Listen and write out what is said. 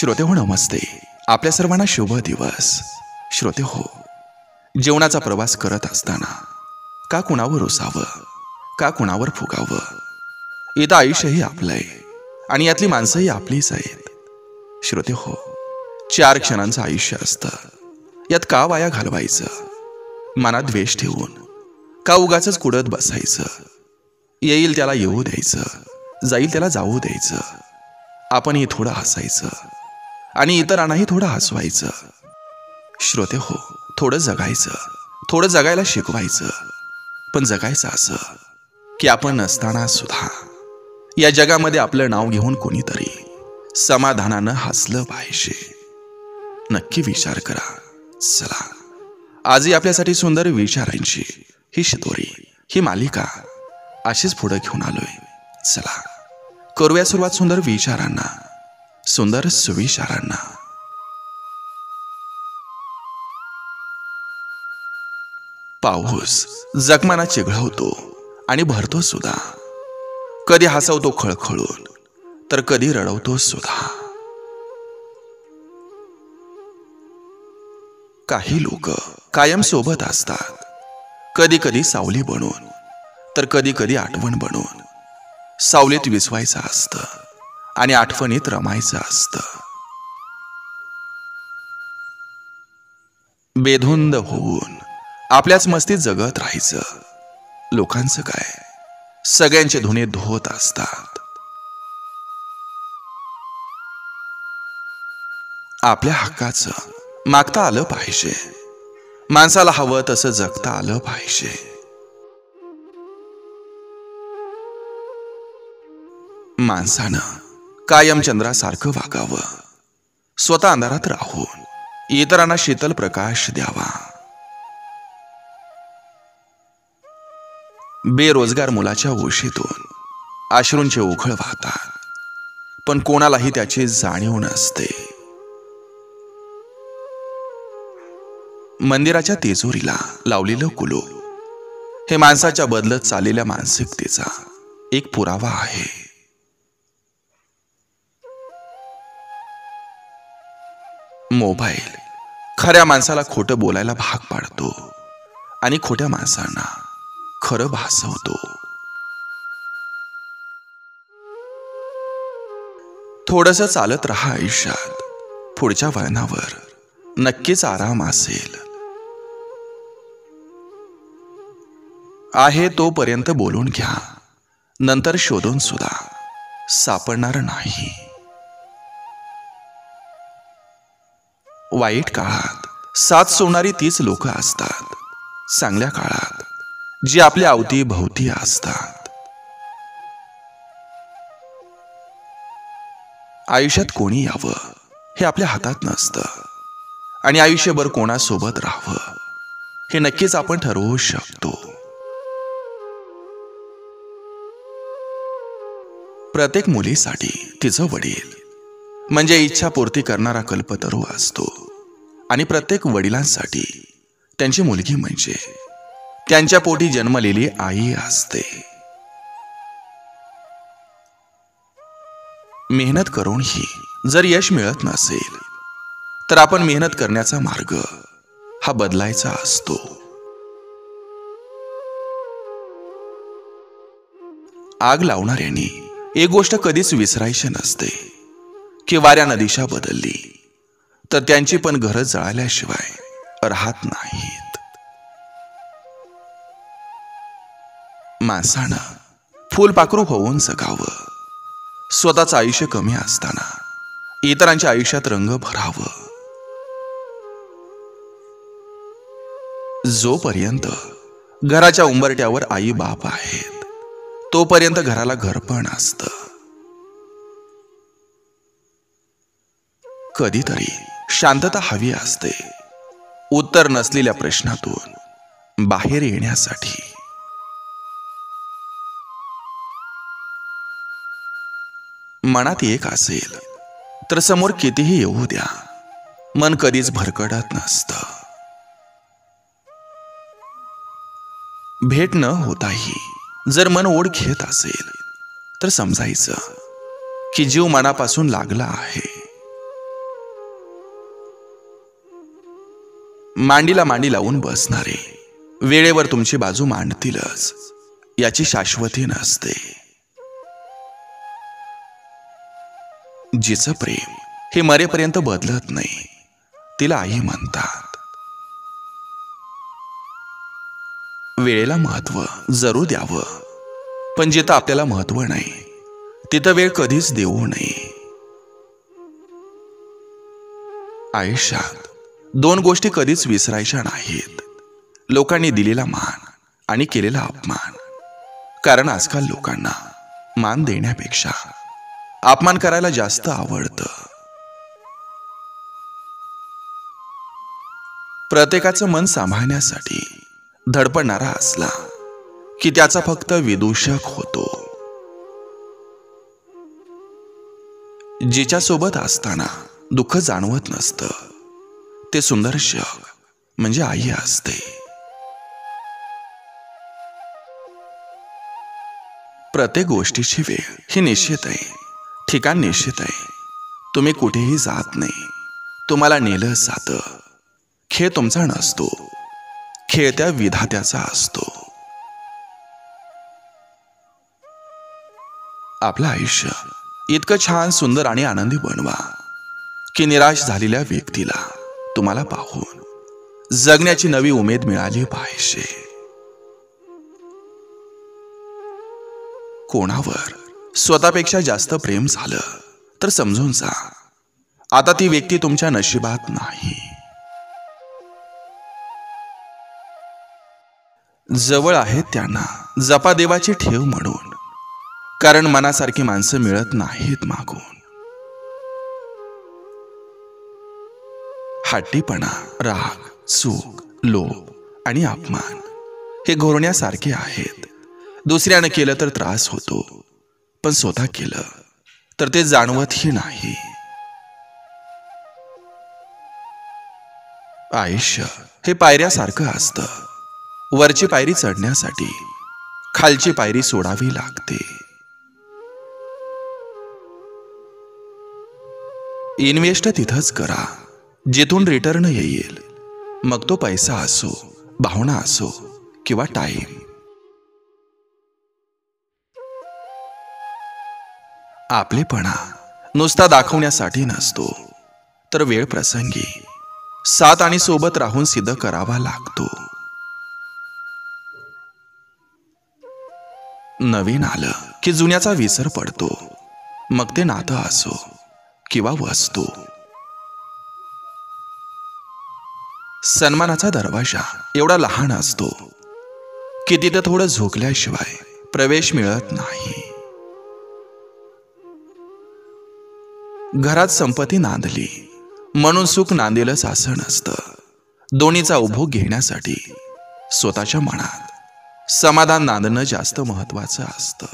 श्रोते हो नमस्ते. आपल्या सर्वांना शुभ दिवस. श्रोते हो, जीवनाचा प्रवास करत असताना का कुणावर उसावं, का कुणावर फुगावं, इथं आयुष्यही आपलं आहे आणि यातली माणसंही आपलीच आहेत. श्रोते हो, 4 क्षणांचं आयुष्य असतं. यात का वाया घालवायचं, मनात द्वेष ठेवून का उगाचच कुडत बसायचं. येईल त्याला येऊ द्यायचं, जाईल त्याला जाऊ द्यायचं. आपणही थोडं हसायचं आणि इतरांनाही थोडं हसवायचं. श्रोते हो, थोडं जगायचं, थोडं जगायला शिकवायचं. पण जगायचं असं की आपण नसताना सुद्धा या जगामध्ये आपलं नाव घेऊन कोणीतरी समाधानानं हसलं पाहिजे. नक्की विचार करा. चला, आजही आपल्यासाठी सुंदर विचारांची ही शिदोरी, ही मालिका अशीच पुढे घेऊन आलोय. चला करूया सुरुवात सुंदर विचारांना, सुंदर सुविचारांना. पाऊस जखमाना चिघळवतो आणि भरतो सुद्धा. कधी हसवतो खळखळून, तर कधी रडवतो सुद्धा. काही लोक कायम सोबत असतात, कधी कधी सावली बनून, तर कधी कधी आठवण बनून. सावलीत विसवायचं असतं आणि आठवणीत रमायचं असतं. बेधुंद होऊन आपल्याच मस्तीत जगत राहायचं. लोकांचं काय, सगळ्यांचे धुणे धुवत असतात. आपल्या हक्काचं मागता आलं पाहिजे. माणसाला हवं तसं जगता आलं पाहिजे. माणसानं कायम चंद्रासारखं वागावं, स्वतः अंधारात राहून इतरांना शीतल प्रकाश द्यावा. बेरोजगार मुलाच्या उशीतून अश्रूंचे उखळ वाहतात, पण कोणालाही त्याची जाणीव नसते. मंदिराच्या तिजोरीला लावलेलं कुलूप हे माणसाच्या बदलत चाललेल्या मानसिकतेचा एक पुरावा आहे. मोबाईल खऱ्या माणसाला खोटं बोलायला भाग पाडतो आणि खोट्या माणसांना खरं भासवतो. थोडंसं चालत राहा आयुष्यात, पुढच्या वळणावर नक्कीच आराम असेल. आहे तोपर्यंत बोलून घ्या, नंतर शोधून सुद्धा सापडणार नाही. वाईट काळात साथ सोडणारी तीच लोक असतात, चांगल्या काळात जी आपल्या अवतीभोवती असतात. आयुष्यात कोणी यावं हे आपल्या हातात नसतं आणि आयुष्यभर कोणासोबत राहावं हे नक्कीच आपण ठरवू शकतो. प्रत्येक मुलीसाठी तिचं वडील म्हणजे इच्छापूर्ती करणारा कल्पतरू असतो आणि प्रत्येक वडिलांसाठी त्यांची मुलगी म्हणजे त्यांच्या पोटी जन्मलेली आई असते. मेहनत करूनही जर यश मिळत नसेल तर आपण मेहनत करण्याचा मार्ग हा बदलायचा असतो. आग लावणाऱ्यांनी एक गोष्ट कधीच विसरायची नसते की वाऱ्यानं दिशा बदलली तर त्यांची पण घरं जळाल्याशिवाय राहत नाहीत. माणसानं फुलपाखरू होऊन जगावं, स्वतःचं आयुष्य कमी असताना इतरांच्या आयुष्यात रंग भरावं. जोपर्यंत घराच्या उंबरट्यावर आई बाप आहेत तोपर्यंत घराला घरपण असतं. कधीतरी शांतता हवी असते, उत्तर नसलेल्या प्रश्नातून बाहेर येण्यासाठी. मनात एक असेल तर समोर कितीही येऊ द्या, मन कधीच भरकटत नसतं. भेट न होताही जर मन ओढ घेत असेल तर समजायचं की जीव मनापासून लागला आहे. मांडीला मांडी लावून बसणारे वेळेवर तुमची बाजू मांडतीलच याची शाश्वती नसते. जिचं प्रेम हे मरेपर्यंत बदलत नाही तिला आई म्हणतात. वेळेला महत्व जरूर द्यावं, पण जिथं आपल्याला महत्व नाही तिथं वेळ कधीच देऊ नये. आयुष्यात 2 गोष्टी कधीच विसरायच्या नाहीत, लोकांनी दिलेला मान आणि केलेला अपमान. कारण आजकाल लोकांना मान देण्यापेक्षा अपमान करायला जास्त आवडतं. प्रत्येकाचं मन सांभाळण्यासाठी धडपडणारा असला की त्याचा फक्त विदूषक होतो. जिच्यासोबत असताना दुःख जाणवत नसतं ते सुंदर जग म्हणजे आई असते. प्रत्येक गोष्टीची वेळ ही निश्चित आहे, ठिकाण निश्चित आहे. तुम्ही कुठेही जात नाही, तुम्हाला नेलं जातं. खेळ तुमचा नसतो, खेळ त्या विधात्याचा असतो. आपलं आयुष्य इतकं छान, सुंदर आणि आनंदी बनवा की निराश झालेल्या व्यक्तीला तुम्हाला पाहून जगण्याची नवी उमेद मिळाली पाहिजे. कोणावर स्वतःपेक्षा जास्त प्रेम झालं तर समजून जा, आता ती व्यक्ती तुमच्या नशिबात नाही. जवळ आहेत त्यांना जपा देवाची ठेव म्हणून, कारण मनासारखी माणसं मिळत नाहीत मागून. हट्टीपणा, राग, चूक, लोभ आणि अपमान हे घोरण्यासारखे आहेत. दुसऱ्यानं केलं तर त्रास होतो, पण स्वतः केलं तर ते जाणवतही नाही. आयुष्य हे पायऱ्यासारखं असतं, वरची पायरी चढण्यासाठी खालची पायरी सोडावी लागते. इन्व्हेस्ट तिथंच करा जिथून रिटर्न येईल, मग तो पैसा असो, भावना असो किंवा टाइम. आपलेपणा नुसता दाखवण्यासाठी नसतो, तर वेळ प्रसंगी साथ आणि सोबत राहून सिद्ध करावा लागतो. नवीन आलं की जुन्याचा विसर पडतो, मग ते नातं असो किंवा वस्तू. सन्मानाचा दरवाजा एवढा लहान असतो की तिथं थोडं झोकल्याशिवाय प्रवेश मिळत नाही. घरात संपत्ती नांदली म्हणून सुख नांदेलच असं नसतं. दोन्हीचा उपभोग घेण्यासाठी स्वतःच्या मनात समाधान नांदणं जास्त महत्वाचं असतं.